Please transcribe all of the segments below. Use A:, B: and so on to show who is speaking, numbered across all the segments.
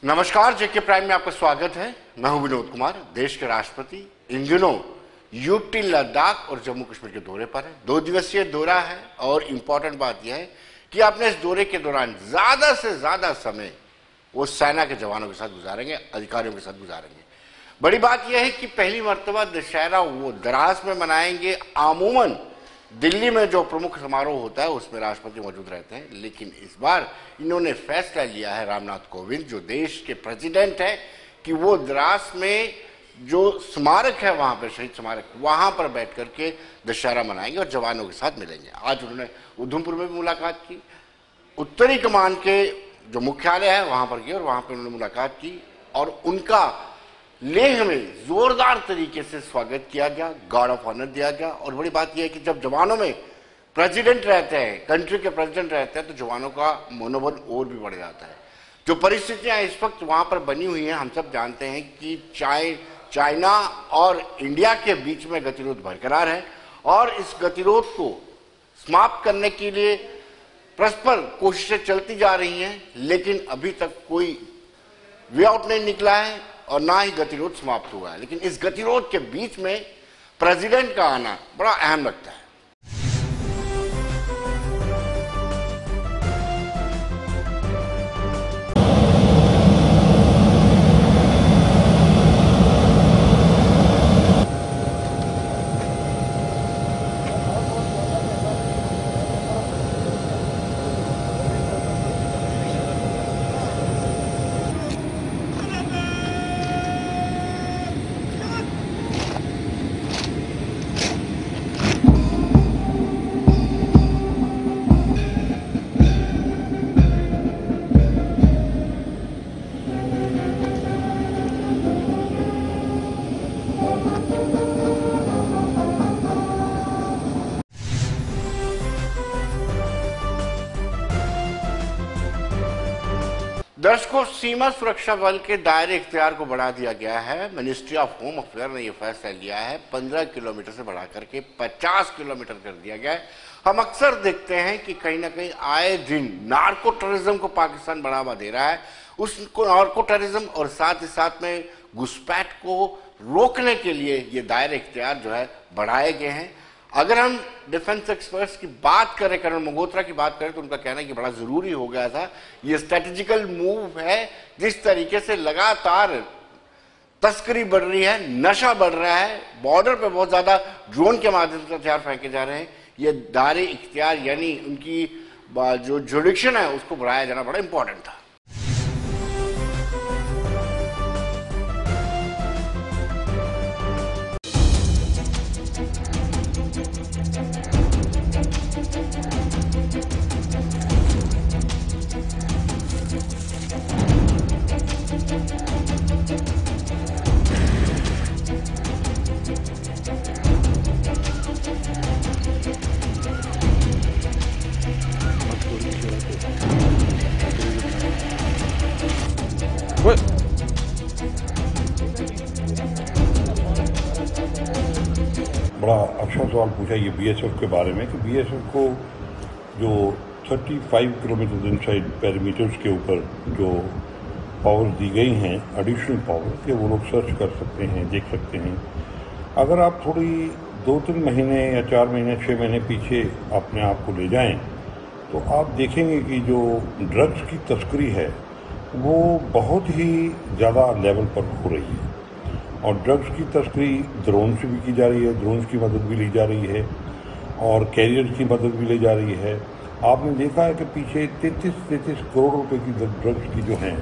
A: नमस्कार, जेके प्राइम में आपका स्वागत है। मैं हूं विनोद कुमार। देश के राष्ट्रपति इन दिनों यूटी, लद्दाख और जम्मू कश्मीर के दौरे पर है। 2 दिवसीय दौरा है और इम्पोर्टेंट बात यह है कि आपने इस दौरे के दौरान ज्यादा से ज्यादा समय वो सेना के जवानों के साथ गुजारेंगे, अधिकारियों के साथ गुजारेंगे। बड़ी बात यह है कि पहली मर्तबा दशहरा वो द्रास में मनाएंगे। आमूमन दिल्ली में जो प्रमुख समारोह होता है उसमें राष्ट्रपति मौजूद रहते हैं, लेकिन इस बार इन्होंने फैसला लिया है, रामनाथ कोविंद जो देश के प्रेसिडेंट हैं, कि वो द्रास में जो स्मारक है, वहां पर शहीद स्मारक, वहां पर बैठ करके दशहरा मनाएंगे और जवानों के साथ मिलेंगे। आज उन्होंने उधमपुर में भी मुलाकात की, उत्तरी कमान के जो मुख्यालय है वहां पर गए और वहां पर उन्होंने मुलाकात की और उनका लेह में जोरदार तरीके से स्वागत किया गया, गार्ड ऑफ ऑनर दिया गया। और बड़ी बात यह है कि जब जवानों में प्रेसिडेंट रहते हैं, कंट्री के प्रेसिडेंट रहते हैं, तो जवानों का मनोबल और भी बढ़ जाता है। जो परिस्थितियां इस वक्त वहां पर बनी हुई हैं, हम सब जानते हैं कि चाइना और इंडिया के बीच में गतिरोध बरकरार है और इस गतिरोध को समाप्त करने के लिए परस्पर कोशिशें चलती जा रही हैं, लेकिन अभी तक कोई वे आउट नहीं निकला है और ना ही गतिरोध समाप्त हुआ है। लेकिन इस गतिरोध के बीच में प्रेसिडेंट का आना बड़ा अहम लगता है। दर्शकों, सीमा सुरक्षा बल के दायरे इख्तियार को बढ़ा दिया गया है। मिनिस्ट्री ऑफ होम अफेयर ने यह फैसला लिया है, 15 किलोमीटर से बढ़ा करके 50 किलोमीटर कर दिया गया है। हम अक्सर देखते हैं कि कहीं ना कहीं आए दिन नार्को टेररिज्म को पाकिस्तान बढ़ावा दे रहा है। उसको नार्को टेररिज्म और साथ ही साथ में घुसपैठ को रोकने के लिए ये दायरे इख्तियार जो है बढ़ाए गए हैं। अगर हम डिफेंस एक्सपर्ट्स की बात करें, कर्नल मल्होत्रा की बात करें, तो उनका कहना है कि बड़ा जरूरी हो गया था। ये स्ट्रेटेजिकल मूव है। जिस तरीके से लगातार तस्करी बढ़ रही है, नशा बढ़ रहा है, बॉर्डर पे बहुत ज्यादा ड्रोन के माध्यम से हथियार फेंके जा रहे हैं, ये दायरे इख्तियार यानी उनकी जो जुडिक्शन है उसको बढ़ाया जाना बड़ा इंपॉर्टेंट था।
B: बड़ा अच्छा सवाल पूछा ये बीएसएफ के बारे में कि बीएसएफ को जो 35 किलोमीटर इनसाइड पेरीमीटर्स के ऊपर जो पावर्स दी गई हैं, एडिशनल पावर, कि वो लोग सर्च कर सकते हैं, देख सकते हैं। अगर आप थोड़ी 2-3 महीने या 4 महीने 6 महीने पीछे अपने आप को ले जाएं तो आप देखेंगे कि जो ड्रग्स की तस्करी है वो बहुत ही ज़्यादा लेवल पर हो रही है और ड्रग्स की तस्करी ड्रोन से भी की जा रही है, ड्रोन की मदद भी ली जा रही है और कैरियर की मदद भी ली जा रही है। आपने देखा है कि पीछे 33 करोड़ रुपए की ड्रग्स की जो हैं,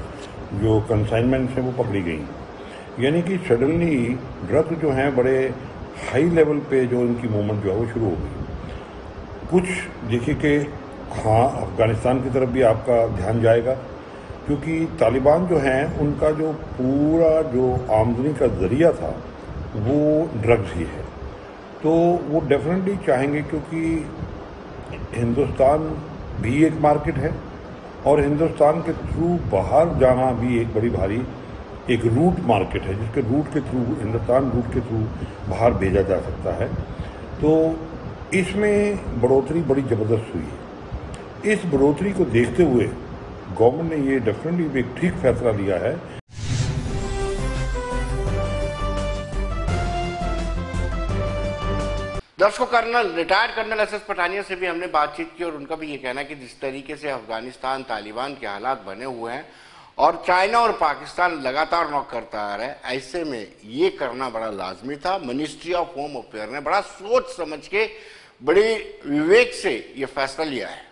B: जो कंसाइनमेंट हैं, वो पकड़ी गई। यानी कि सडनली ड्रग्स जो हैं बड़े हाई लेवल पे जो इनकी मूवमेंट जो है वो शुरू हो गई। कुछ देखिए कि हाँ, अफ़गानिस्तान की तरफ भी आपका ध्यान जाएगा क्योंकि तालिबान जो हैं उनका जो पूरा जो आमदनी का ज़रिया था वो ड्रग्स ही है। तो वो डेफिनेटली चाहेंगे क्योंकि हिंदुस्तान भी एक मार्केट है और हिंदुस्तान के थ्रू बाहर जाना भी एक बड़ी भारी एक रूट मार्केट है, जिसके रूट के थ्रू हिंदुस्तान रूट के थ्रू बाहर भेजा जा सकता है। तो इसमें बढ़ोतरी बड़ी ज़बरदस्त हुई है। इस बढ़ोतरी को देखते हुए गवर्नमेंट ने ये डेफिनेटली एक ठीक फैसला लिया है।
A: दर्शकों, retired colonel S S Pathania से भी हमने बातचीत की और उनका भी ये कहना है कि जिस तरीके से अफगानिस्तान तालिबान के हालात बने हुए हैं और चाइना और पाकिस्तान लगातार नॉक करता आ रहा है, ऐसे में ये करना बड़ा लाजमी था। मिनिस्ट्री ऑफ होम अफेयर ने बड़ा सोच समझ के, बड़े विवेक से ये फैसला लिया है।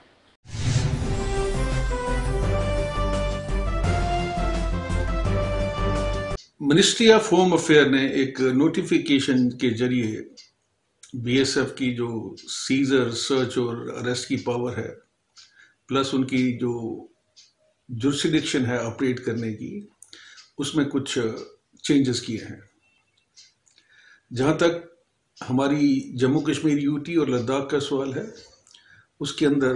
C: मिनिस्ट्री ऑफ होम अफेयर ने एक नोटिफिकेशन के जरिए बीएसएफ की जो सीजर, सर्च और अरेस्ट की पावर है, प्लस उनकी जो जुरिसडिक्शन है ऑपरेट करने की, उसमें कुछ चेंजेस किए हैं। जहाँ तक हमारी जम्मू कश्मीर, यूटी और लद्दाख का सवाल है, उसके अंदर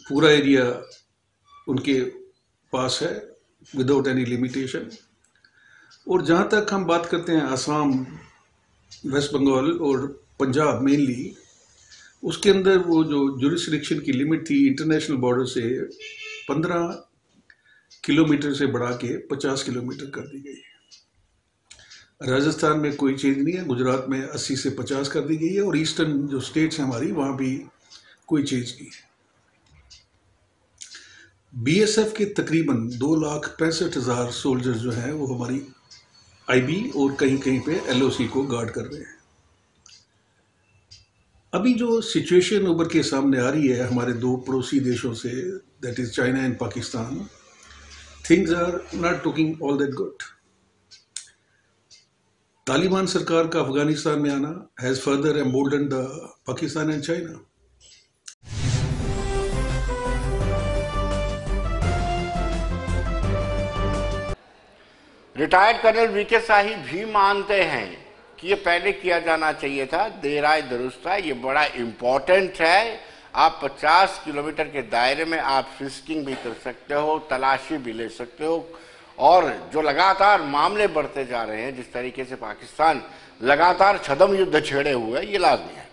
C: पूरा एरिया उनके पास है विदाउट एनी लिमिटेशन। और जहाँ तक हम बात करते हैं आसाम, वेस्ट बंगाल और पंजाब मेनली, उसके अंदर वो जो जुरिसडिक्शन की लिमिट थी इंटरनेशनल बॉर्डर से 15 किलोमीटर से बढ़ा के 50 किलोमीटर कर दी गई है। राजस्थान में कोई चेंज नहीं है, गुजरात में 80 से 50 कर दी गई है और ईस्टर्न जो स्टेट्स हैं हमारी, वहाँ भी कोई चेंज नहीं है। बीएसएफ के तकरीबन 2,65,000 सोल्जर्स जो हैं वो हमारी आईबी और कहीं कहीं पे एलओसी को गार्ड कर रहे हैं। अभी जो सिचुएशन उभर के सामने आ रही है हमारे दो पड़ोसी देशों से, that is China and Pakistan, things are not looking all that good. Taliban सरकार का अफगानिस्तान में आना has further emboldened the Pakistan and China.
A: Retired colonel VK Sahi भी मानते हैं कि ये पहले किया जाना चाहिए था, देर आए दुरुस्त है, ये बड़ा इंपॉर्टेंट है। आप 50 किलोमीटर के दायरे में आप फिस्किंग भी कर सकते हो, तलाशी भी ले सकते हो, और जो लगातार मामले बढ़ते जा रहे हैं, जिस तरीके से पाकिस्तान लगातार छद्म युद्ध छेड़े हुए, ये लाजमी है।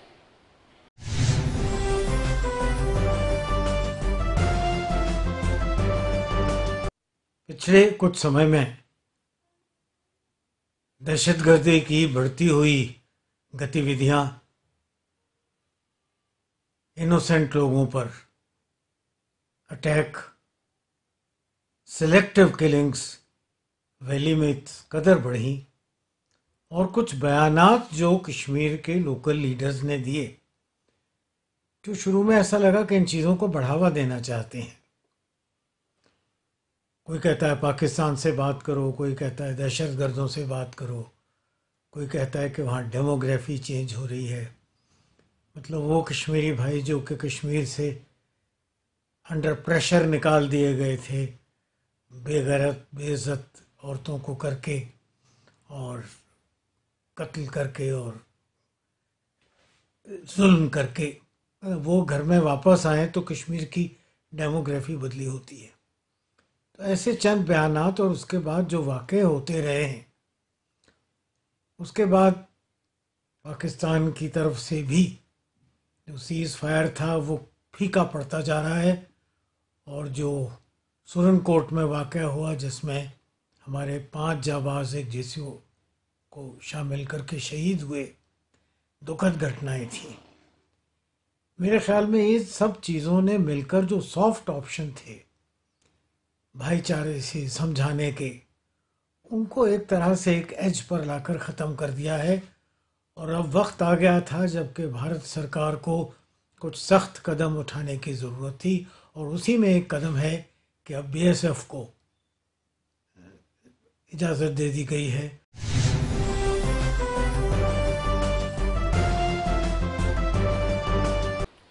D: पिछले कुछ समय में दहशतगर्दी की बढ़ती हुई गतिविधियां, इनोसेंट लोगों पर अटैक, सिलेक्टिव किलिंग्स वैली में कदर बढ़ी और कुछ बयानात जो कश्मीर के लोकल लीडर्स ने दिए, जो शुरू में ऐसा लगा कि इन चीज़ों को बढ़ावा देना चाहते हैं। कोई कहता है पाकिस्तान से बात करो, कोई कहता है दहशतगर्दों से बात करो, कोई कहता है कि वहाँ डेमोग्राफी चेंज हो रही है। मतलब वो कश्मीरी भाई जो कि कश्मीर से अंडर प्रेशर निकाल दिए गए थे, बेगैरत बेइज्जत औरतों को करके और कत्ल करके और जुल्म करके, वो घर में वापस आए तो कश्मीर की डेमोग्राफी बदली होती है। तो ऐसे चंद बयानात और उसके बाद जो वाक़े होते रहे हैं, उसके बाद पाकिस्तान की तरफ से भी जो सीज़ फायर था वो फीका पड़ता जा रहा है। और जो सुरनकोट में वाक़या हुआ जिसमें हमारे 5 जाबाज एक जेसीओ को शामिल करके शहीद हुए, दुखद घटनाएं थी। मेरे ख्याल में ये सब चीज़ों ने मिलकर जो सॉफ्ट ऑप्शन थे भाईचारे से समझाने के, उनको एक तरह से एक एज पर लाकर ख़त्म कर दिया है। और अब वक्त आ गया था जबकि भारत सरकार को कुछ सख्त कदम उठाने की ज़रूरत थी, और उसी में एक कदम है कि अब बीएसएफ को इजाज़त दे दी गई है।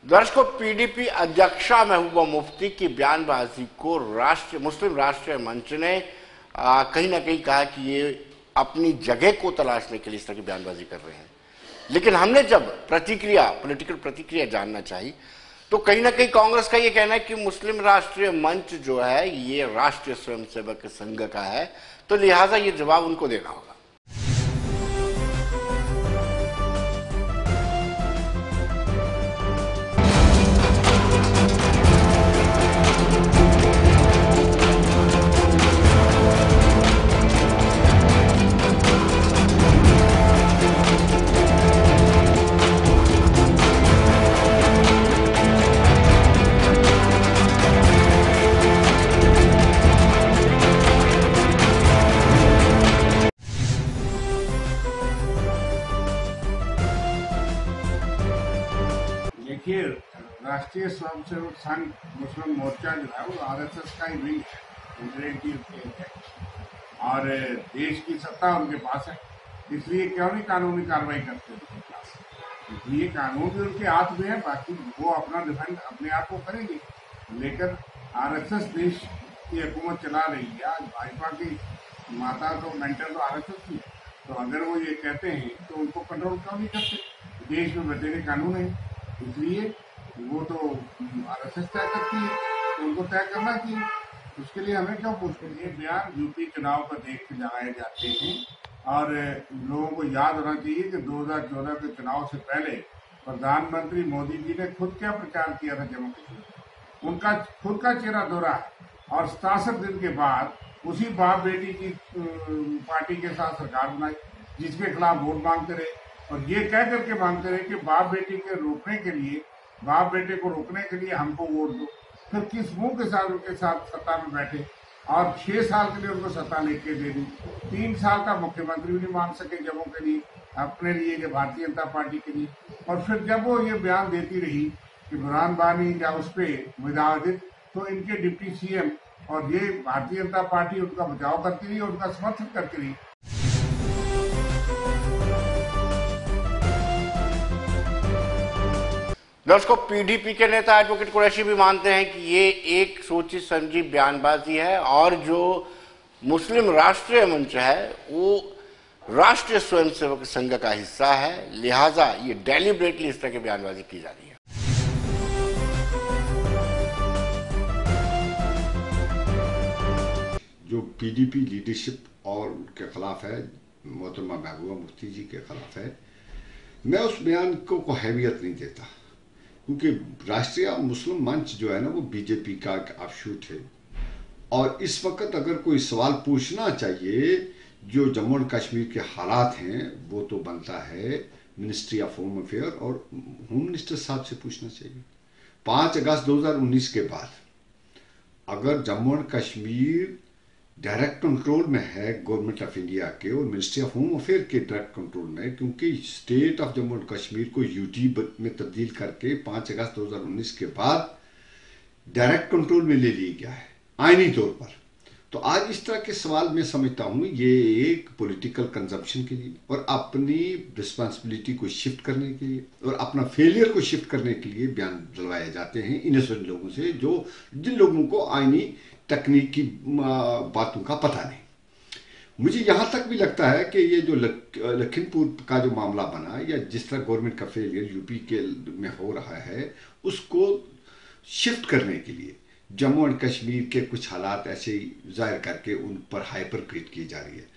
A: दर्शकों, पीडीपी अध्यक्षा महबूबा मुफ्ती की बयानबाजी को मुस्लिम राष्ट्रीय मंच ने कहीं ना कहीं कहा कि ये अपनी जगह को तलाशने के लिए इस तरह की बयानबाजी कर रहे हैं। लेकिन हमने जब पॉलिटिकल प्रतिक्रिया जानना चाहिए, तो कहीं ना कहीं कांग्रेस का ये कहना है कि मुस्लिम राष्ट्रीय मंच जो है ये राष्ट्रीय स्वयंसेवक संघ का है, तो लिहाजा ये जवाब उनको देना होगा।
E: देखिए, राष्ट्रीय स्वयंसेवक संघ मुस्लिम मोर्चा जो है वो आरएसएस का ही विंग है, इंटरेक्टिव है, और देश की सत्ता उनके पास है, इसलिए क्यों नहीं कानूनी कार्रवाई करते उनके पास। इसलिए कानून भी उनके हाथ में है, बाकी वो अपना डिफेंड अपने आप को करेंगे। लेकिन आरएसएस देश की हुकूमत चला रही है। आज भाजपा की माता तो मेंटर तो आरएसएस की है, तो अगर वो ये कहते हैं तो उनको कंट्रोल क्यों नहीं करते? देश में बतेरे कानून है, इसलिए वो तो आरएसएस तय करती है, तो उनको तय करना चाहिए। उसके लिए हमें क्यों पूछते हैं? ये बयान यूपी चुनाव को देख के लगाए जाते हैं, और लोगों को याद होना चाहिए कि 2014 के चुनाव से पहले प्रधानमंत्री मोदी जी ने खुद क्या प्रचार किया था जम्मू कश्मीर। उनका खुद का चेहरा दोहरा है, और 67 दिन के बाद उसी बाप बेटी की पार्टी के साथ सरकार बनाई, जिसके खिलाफ वोट मांगते रहे, और ये कह करके मांगते रहे कि बाप बेटी के रोकने के लिए, बाप बेटे को रोकने के लिए हमको वोट दो। फिर किस मुंह के साथ उनके साथ सत्ता में बैठे, और 6 साल के लिए उनको सत्ता लेके दे दी। 3 साल का मुख्यमंत्री भी नहीं मान सके जम्मू के लिए, अपने लिए, कि भारतीय जनता पार्टी के लिए। और फिर जब वो ये बयान देती रही कि बुरहान वानी या उस पर विवादित, तो इनके डिप्टी सीएम और ये भारतीय जनता पार्टी उनका बचाव करती रही और उनका समर्थन करती रही।
A: दर्शकों, पीडीपी के नेता एडवोकेट कुरैशी भी मानते हैं कि ये एक सोची समझी बयानबाजी है, और जो मुस्लिम राष्ट्रीय मंच है वो राष्ट्रीय स्वयंसेवक संघ का हिस्सा है, लिहाजा ये डेलिब्रेटली इस तरह की बयानबाजी की जा रही है।
F: जो पीडीपी लीडरशिप और उनके खिलाफ है, मोहतरमा महबूबा मुफ्ती जी के खिलाफ है, मैं उस बयान को हैवियत नहीं देता, क्योंकि राष्ट्रीय मुस्लिम मंच जो है ना वो बीजेपी का एक ऑफशूट है। और इस वक्त अगर कोई सवाल पूछना चाहिए जो जम्मू एंड कश्मीर के हालात हैं, वो तो बनता है मिनिस्ट्री ऑफ होम अफेयर और होम मिनिस्टर साहब से पूछना चाहिए। 5 अगस्त 2019 के बाद अगर Jammu and Kashmir direct control में है गवर्नमेंट ऑफ इंडिया के और मिनिस्ट्री ऑफ होम अफेयर के डायरेक्ट कंट्रोल में, क्योंकि state of Jammu and Kashmir को यूटी में तब्दील करके 5 अगस्त 2019 के बाद डायरेक्ट कंट्रोल में ले लिया गया है आईनी तौर पर। तो आज इस तरह के सवाल मैं समझता हूं ये एक पॉलिटिकल कंजम्पशन के लिए और अपनी रिस्पांसिबिलिटी को शिफ्ट करने के लिए और अपना फेलियर को शिफ्ट करने के लिए बयान दिलवाए जाते हैं इनोसेंट लोगों से, जो जिन लोगों को आईनी तकनीक की बातों का पता नहीं। मुझे यहां तक भी लगता है कि ये जो लखीमपुर का जो मामला बना या जिस तरह गवर्नमेंट का फेलियर यूपी के में हो रहा है, उसको शिफ्ट करने के लिए जम्मू एंड कश्मीर के कुछ हालात ऐसे ही जाहिर करके उन पर हाइपर क्रिएट की जा रही है।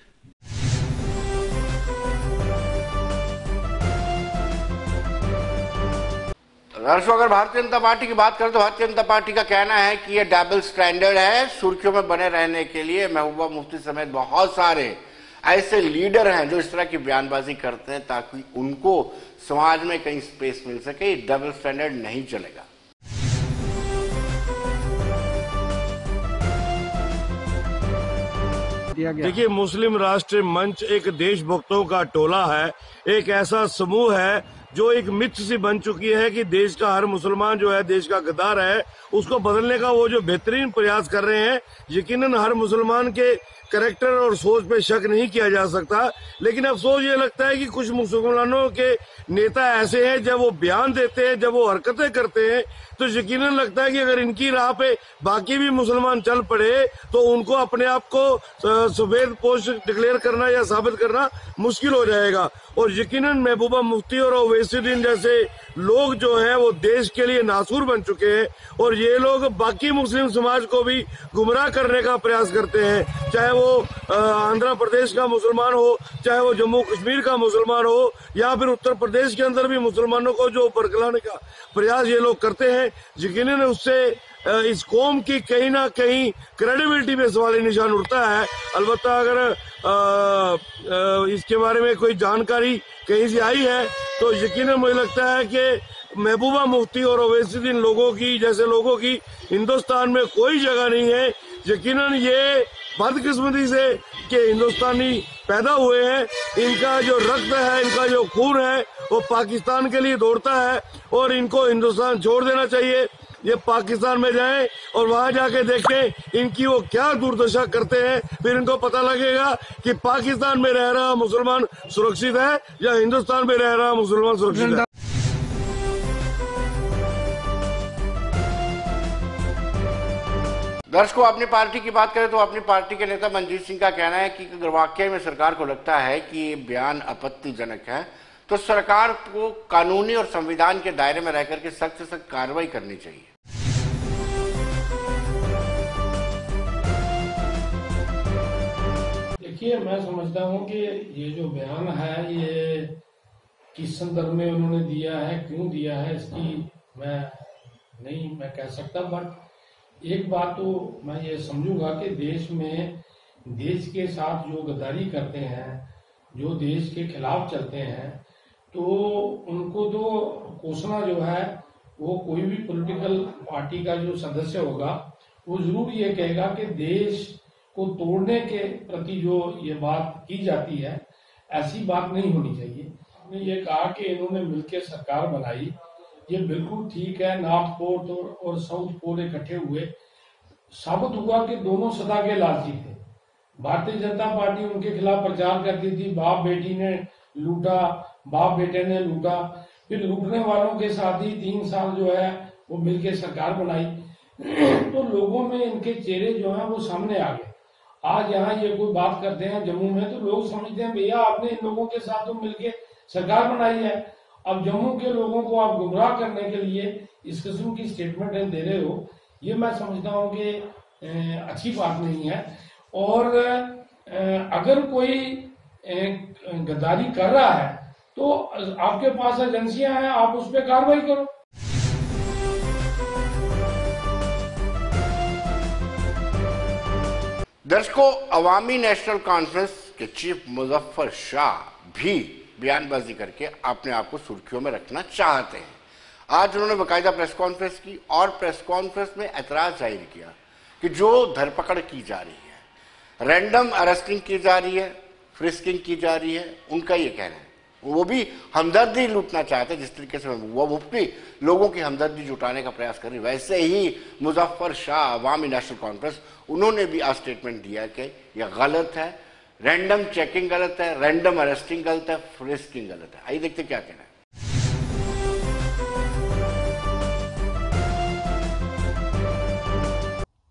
A: दर्शकों, अगर भारतीय जनता पार्टी की बात करें तो भारतीय जनता पार्टी का कहना है कि ये डबल स्टैंडर्ड है सुर्खियों में बने रहने के लिए। महबूबा मुफ्ती समेत बहुत सारे ऐसे लीडर हैं जो इस तरह की बयानबाजी करते हैं ताकि उनको समाज में कहीं स्पेस मिल सके। डबल स्टैंडर्ड नहीं चलेगा।
G: देखिए, मुस्लिम राष्ट्रीय मंच एक देशभक्तों का टोला है, एक ऐसा समूह है जो एक मिथ सी बन चुकी है कि देश का हर मुसलमान जो है देश का गद्दार है। उसको बदलने का वो जो बेहतरीन प्रयास कर रहे हैं, यकीनन हर मुसलमान के कैरेक्टर और सोच पे शक नहीं किया जा सकता, लेकिन अफसोस ये लगता है कि कुछ मुसलमानों के नेता ऐसे हैं, जब वो बयान देते हैं, जब वो हरकतें करते हैं, तो यकीनन लगता है कि अगर इनकी राह पे बाकी भी मुसलमान चल पड़े तो उनको अपने आप को सफेद पोस्ट डिक्लेयर करना या साबित करना मुश्किल हो जाएगा। और यकीनन महबूबा मुफ्ती और ओवैसीउद्दीन जैसे लोग जो हैं वो देश के लिए नासूर बन चुके हैं, और ये लोग बाकी मुस्लिम समाज को भी गुमराह करने का प्रयास करते हैं, चाहे वो आंध्र प्रदेश का मुसलमान हो, चाहे वो जम्मू कश्मीर का मुसलमान हो, या फिर उत्तर प्रदेश के अंदर भी मुसलमानों को जो बरगलाने का प्रयास ये लोग करते हैं। यकीनन उससे इस कौम की कहीं ना कहीं क्रेडिबिलिटी पे सवाल निशान उठता है। अलबत्ता अगर इसके बारे में कोई जानकारी कहीं से आई है तो यकीनन मुझे लगता है कि महबूबा मुफ्ती और ओवैसीउद्दीन लोगों की जैसे लोगों की हिंदुस्तान में कोई जगह नहीं है। यकीनन ये बदकिस्मती से कि हिंदुस्तानी पैदा हुए हैं, इनका जो रक्त है, इनका जो खून है वो पाकिस्तान के लिए दौड़ता है और इनको हिंदुस्तान छोड़ देना चाहिए। ये पाकिस्तान में जाएं और वहां जाके देखें इनकी वो क्या दुर्दशा करते हैं, फिर इनको पता लगेगा कि पाकिस्तान में रह रहा मुसलमान सुरक्षित है या हिंदुस्तान में रह रहा मुसलमान सुरक्षित है।
A: दर्शकों, अपनी पार्टी की बात करें तो अपनी पार्टी के नेता मनजीत सिंह का कहना है कि अगर वाकई में सरकार को लगता है कि ये बयान आपत्तिजनक है तो सरकार को कानूनी और संविधान के दायरे में रहकर के सख्त से सख्त कार्रवाई करनी चाहिए।
H: देखिए, मैं समझता हूं कि ये जो बयान है ये किस संदर्भ में उन्होंने दिया है, क्यों दिया है, इसकी मैं कह सकता। बट एक बात तो मैं ये समझूंगा कि देश में देश के साथ जो गद्दारी करते हैं, जो देश के खिलाफ चलते हैं, तो उनको तो कोसना जो है वो कोई भी पॉलिटिकल पार्टी का जो सदस्य होगा वो जरूर ये कहेगा कि देश को तोड़ने के प्रति जो ये बात की जाती है, ऐसी बात नहीं होनी चाहिए। आपने ये कहा कि इन्होंने मिलकर सरकार बनाई, ये बिल्कुल ठीक है। नॉर्थ पोल और साउथ पोल इकट्ठे हुए, साबित हुआ कि दोनों सदा के लालची थे। भारतीय जनता पार्टी उनके खिलाफ प्रचार करती थी, बाप बेटी ने लूटा, बाप बेटे ने लूटा। फिर लूटने वालों के साथ ही 3 साल जो है वो मिलकर सरकार बनाई, तो लोगों में इनके चेहरे जो हैं वो सामने आ गए। आज यहाँ ये कोई बात करते हैं जम्मू में तो लोग समझते हैं भैया आपने इन लोगों के साथ तो मिलकर सरकार बनाई है। अब जम्मू के लोगों को आप गुमराह करने के लिए इस किस्म की स्टेटमेंट दे रहे हो, ये मैं समझता हूँ कि अच्छी बात नहीं है। और अगर कोई गद्दारी कर रहा है तो आपके पास एजेंसियां हैं, आप उस पर कार्रवाई करो।
A: दर्शकों, अवामी नेशनल कॉन्फ्रेंस के चीफ मुजफ्फर शाह भी बयानबाजी करके अपने आप को सुर्खियों में रखना चाहते हैं। आज उन्होंने बाकायदा प्रेस कॉन्फ्रेंस की और प्रेस कॉन्फ्रेंस में एतराज जाहिर किया कि जो धरपकड़ की जा रही है, रैंडम अरेस्टिंग की जा रही है, फ्रिस्किंग की जा रही है, उनका ये कहना है वो भी हमदर्दी लूटना चाहते हैं। जिस तरीके से वो मुफ्ती लोगों की हमदर्दी जुटाने का प्रयास कर रही, वैसे ही मुजफ्फर शाह अवामी नेशनल कॉन्फ्रेंस उन्होंने भी आज स्टेटमेंट दिया कि यह गलत है, रैंडम चेकिंग गलत है, रैंडम अरेस्टिंग गलत है, फ्रिस्किंग गलत है। आइए देखते क्या कहना है।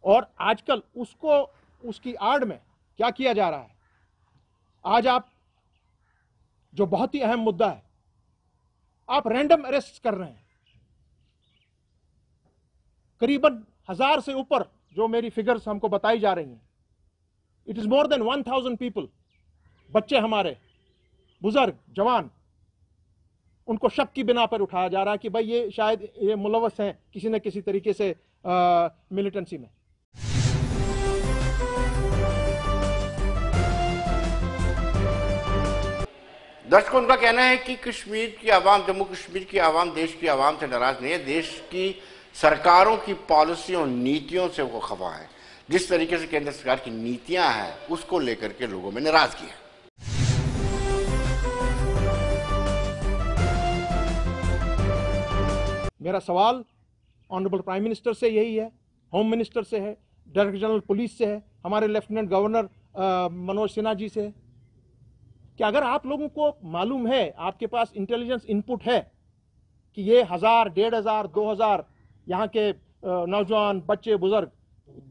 I: और आजकल उसकी आड़ में क्या किया जा रहा है, आज आप जो बहुत ही अहम मुद्दा है, आप रैंडम अरेस्ट कर रहे हैं। करीबन 1000 से ऊपर जो मेरी फिगर्स हमको बताई जा रही हैं, it is more than 1000 people, बच्चे हमारे, बुजुर्ग, जवान, उनको शक की बिना पर उठाया जा रहा है कि भाई ये शायद ये मुलव्वस हैं किसी न किसी तरीके से मिलिटेंसी में।
A: दर्शकों, उनका कहना है कि कश्मीर की आवाम, जम्मू कश्मीर की आवाम देश की आवाम से नाराज नहीं है, देश की सरकारों की पॉलिसियों, नीतियों से वो खफा है। जिस तरीके से केंद्र सरकार की नीतियां हैं उसको लेकर के लोगों में नाराजगी है।
I: मेरा सवाल ऑनरेबल प्राइम मिनिस्टर से यही है, होम मिनिस्टर से है, डायरेक्टर जनरल पुलिस से है, हमारे लेफ्टिनेंट गवर्नर मनोज सिन्हा जी से है कि अगर आप लोगों को मालूम है, आपके पास इंटेलिजेंस इनपुट है कि ये 1000, 1500, 2000 यहाँ के नौजवान, बच्चे, बुजुर्ग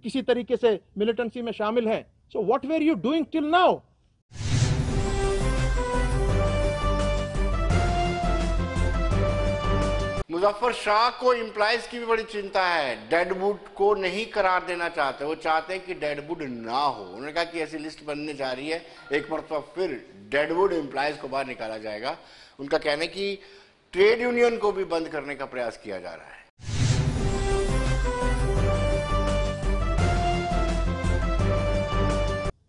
I: किसी तरीके से मिलिटेंसी में शामिल हैं, so what were you doing till now?
A: Muzaffar Shah को एम्प्लॉइज की भी बड़ी चिंता है, डेडवुड को नहीं करार देना चाहते, वो चाहते हैं कि डेडवुड ना हो। उन्होंने कहा कि ऐसी लिस्ट बनने जा रही है, एक मरतबा फिर डेडवुड एम्प्लॉइज को बाहर निकाला जाएगा। उनका कहना है कि ट्रेड यूनियन को भी बंद करने का प्रयास किया जा रहा है।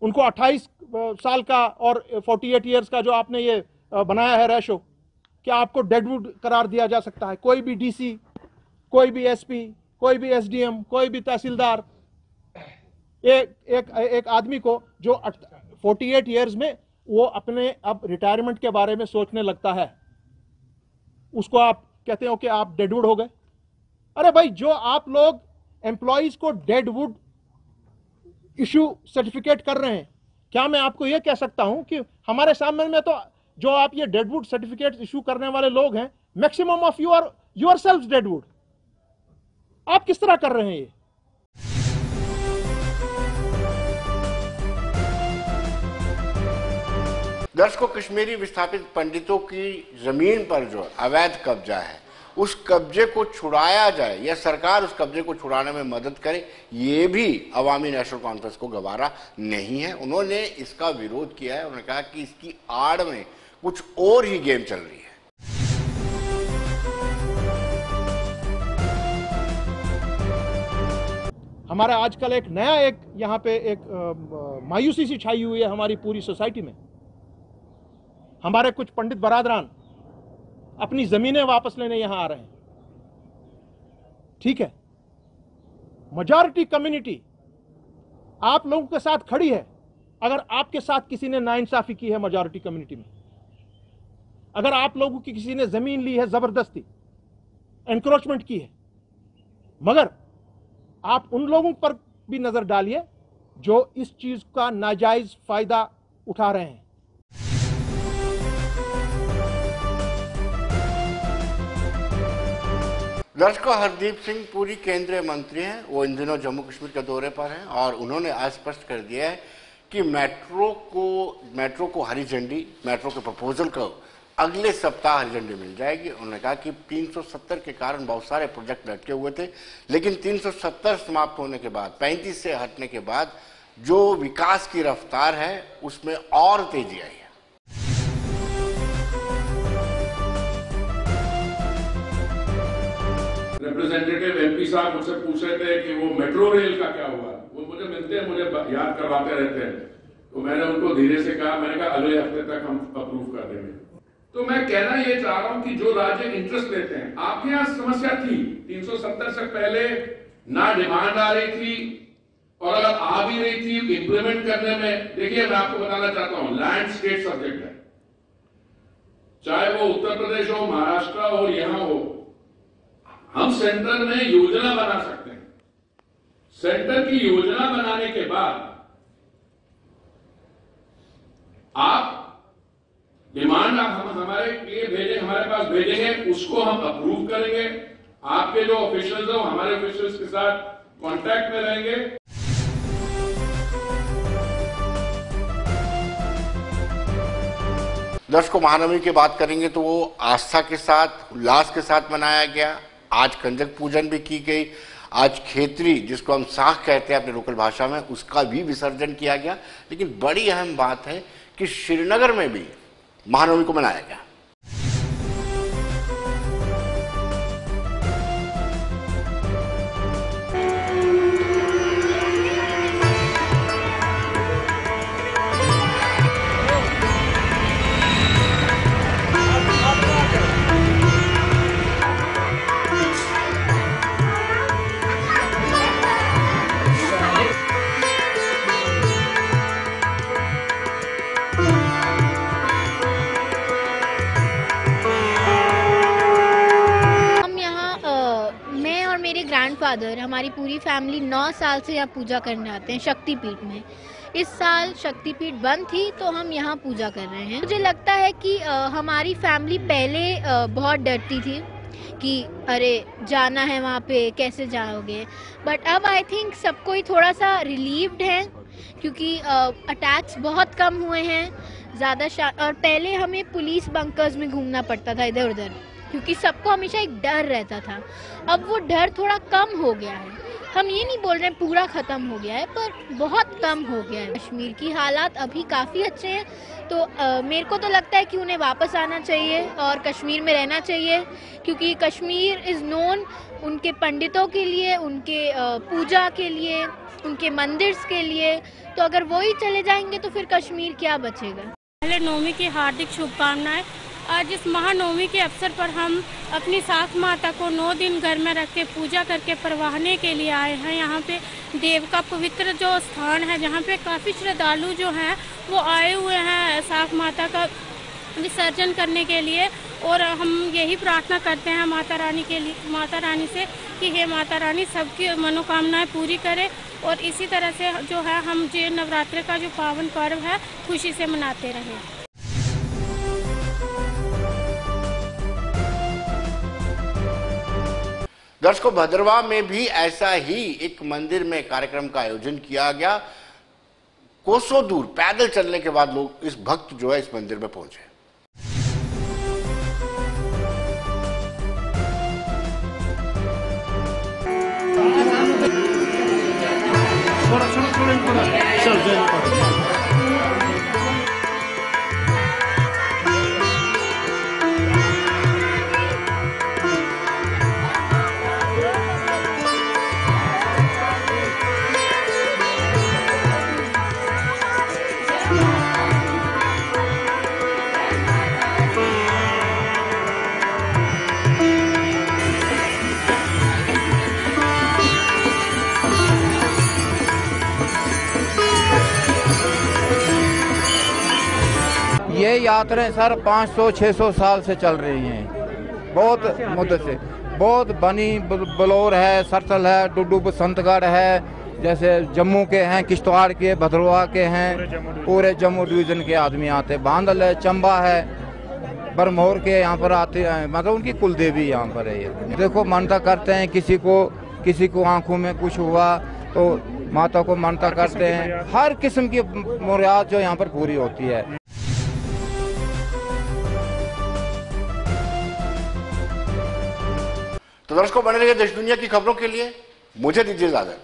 I: उनको 28 साल का और 48 ईयर्स का जो आपने ये बनाया है रेशो, क्या आपको डेडवुड करार दिया जा सकता है? कोई भी डीसी, कोई भी एसपी, कोई भी एसडीएम, कोई भी तहसीलदार एक आदमी को जो 48 ईयर्स में वो अपने अब रिटायरमेंट के बारे में सोचने लगता है, उसको आप कहते हो कि आप डेडवुड हो गए। अरे भाई, जो आप लोग एम्प्लॉइज को डेडवुड इशू सर्टिफिकेट कर रहे हैं, क्या मैं आपको यह कह सकता हूं कि हमारे सामने में तो जो आप ये डेडवुड सर्टिफिकेट इशू करने वाले लोग हैं, maximum of you are yourselves deadwood. आप किस तरह कर रहे हैं ये?
A: दर्शकों, कश्मीरी विस्थापित पंडितों की जमीन पर जो अवैध कब्जा है, उस कब्जे को छुड़ाया जाए या सरकार उस कब्जे को छुड़ाने में मदद करे, ये भी अवामी नेशनल कॉन्फ्रेंस को गवारा नहीं है। उन्होंने इसका विरोध किया है। उन्होंने कहा कि इसकी आड़ में कुछ और ही गेम चल रही है।
I: हमारा आजकल एक नया यहाँ पे एक मायूसी सी छाई हुई है हमारी पूरी सोसाइटी में। हमारे कुछ पंडित बरादरान अपनी जमीनें वापस लेने यहां आ रहे हैं। ठीक है, मेजॉरिटी कम्युनिटी आप लोगों के साथ खड़ी है। अगर आपके साथ किसी ने नाइंसाफी की है मेजॉरिटी कम्युनिटी में, अगर आप लोगों की किसी ने जमीन ली है जबरदस्ती, एनक्रोचमेंट की है, मगर आप उन लोगों पर भी नजर डालिए जो इस चीज का नाजायज फायदा उठा रहे हैं।
A: दर्शकों, हरदीप सिंह पुरी केंद्रीय मंत्री हैं। वो इन दिनों जम्मू कश्मीर के दौरे पर हैं और उन्होंने आज स्पष्ट कर दिया है कि मेट्रो को हरी झंडी, मेट्रो के प्रपोजल को अगले सप्ताह हरी झंडी मिल जाएगी। उन्होंने कहा कि 370 के कारण बहुत सारे प्रोजेक्ट लटके हुए थे, लेकिन 370 समाप्त होने के बाद, 35 से हटने के बाद जो विकास की रफ्तार है उसमें और तेजी आई है।
J: रिप्रेजेंटेटिव एमपी साहब मुझसे पूछ रहे थे कि वो मेट्रो रेल का क्या हुआ। वो मुझे मिलते हैं, मुझे याद करवाते रहते हैं, तो मैंने उनको धीरे से कहा, मैंने कहा अगले हफ्ते तक हम अप्रूव कर देंगे। तो मैं कहना ये चाह रहा हूं कि जो राज्य इंटरेस्ट लेते हैं, आपके यहां समस्या थी 370 से पहले ना डिमांड आ रही थी, और अगर आ भी रही थी इंप्लीमेंट करने में, देखिए मैं आपको बताना चाहता हूं, लैंड स्टेट सब्जेक्ट है, चाहे वो उत्तर प्रदेश हो, महाराष्ट्र हो, यहां हो, हम सेंटर में योजना बना सकते हैं। सेंटर की योजना बनाने के बाद आप डिमांड हम हमारे लिए भेजें, हमारे पास भेजेंगे, उसको हम अप्रूव करेंगे। आपके जो ऑफिशियल्स हो हमारे ऑफिशियल्स के साथ कांटेक्ट में रहेंगे।
A: दर्शकों, महानवमी की बात करेंगे तो वो आस्था के साथ, उल्लास के साथ मनाया गया। आज कंजक पूजन भी की गई। आज खेतरी, जिसको हम साख कहते हैं अपने लोकल भाषा में, उसका भी विसर्जन किया गया। लेकिन बड़ी अहम बात है कि श्रीनगर में भी महानवमी को मनाया गया।
K: ग्रैंडफादर, हमारी पूरी फैमिली 9 साल से यहाँ पूजा करने आते हैं शक्तिपीठ में। इस साल शक्तिपीठ बंद थी तो हम यहाँ पूजा कर रहे हैं। मुझे लगता है कि हमारी फैमिली पहले बहुत डरती थी कि अरे जाना है वहाँ पे, कैसे जाओगे, बट अब आई थिंक सबको ही थोड़ा सा रिलीव्ड है क्योंकि अटैक्स बहुत कम हुए हैं ज़्यादा। और पहले हमें पुलिस बंकर्स में घूमना पड़ता था इधर उधर, क्योंकि सबको हमेशा एक डर रहता था। अब वो डर थोड़ा कम हो गया है। हम ये नहीं बोल रहे हैं पूरा ख़त्म हो गया है, पर बहुत कम हो गया है। कश्मीर की हालात अभी काफ़ी अच्छे हैं, तो मेरे को तो लगता है कि उन्हें वापस आना चाहिए और कश्मीर में रहना चाहिए, क्योंकि कश्मीर इज़ नोन उनके पंडितों के लिए, उनके पूजा के लिए, उनके मंदिर्स के लिए। तो अगर वो ही चले जाएंगे तो फिर कश्मीर क्या बचेगा।
L: पहले नवमी की हार्दिक शुभकामनाएं। आज इस महानवमी के अवसर पर हम अपनी साख माता को 9 दिन घर में रख के पूजा करके परवाहने के लिए आए हैं। यहाँ पे देव का पवित्र जो स्थान है, जहाँ पे काफ़ी श्रद्धालु जो हैं वो आए हुए हैं साख माता का विसर्जन करने के लिए। और हम यही प्रार्थना करते हैं माता रानी से कि हे माता रानी सबकी मनोकामनाएं पूरी करे और इसी तरह से जो है हम जो नवरात्रि का जो पावन पर्व है खुशी से मनाते रहें।
A: दर्शकों, भद्रवाह में भी ऐसा ही एक मंदिर में कार्यक्रम का आयोजन किया गया। कोसों दूर पैदल चलने के बाद लोग इस भक्त जो है इस मंदिर में पहुंचे।
M: ये यात्राएं सर 500-600 साल से चल रही हैं, बहुत मुद्दे से। बहुत बनी बलौर है, सरसल है, डुडू बसंतगढ़ है, जैसे जम्मू के हैं, किश्तवाड़ के, भद्रवाह के हैं, पूरे जम्मू डिवीज़न के आदमी आते हैं। बांदल है, चंबा है, बरमौर के यहाँ पर आते हैं, मतलब उनकी कुल देवी यहाँ पर है। ये देखो मानता करते हैं, किसी को आंखों में कुछ हुआ तो माता को मानता करते हैं। हर किस्म की मुराद जो यहाँ पर पूरी होती है।
A: तो दर्शकों, बने रहिए देश दुनिया की खबरों के लिए। मुझे दीजिए इजाजत।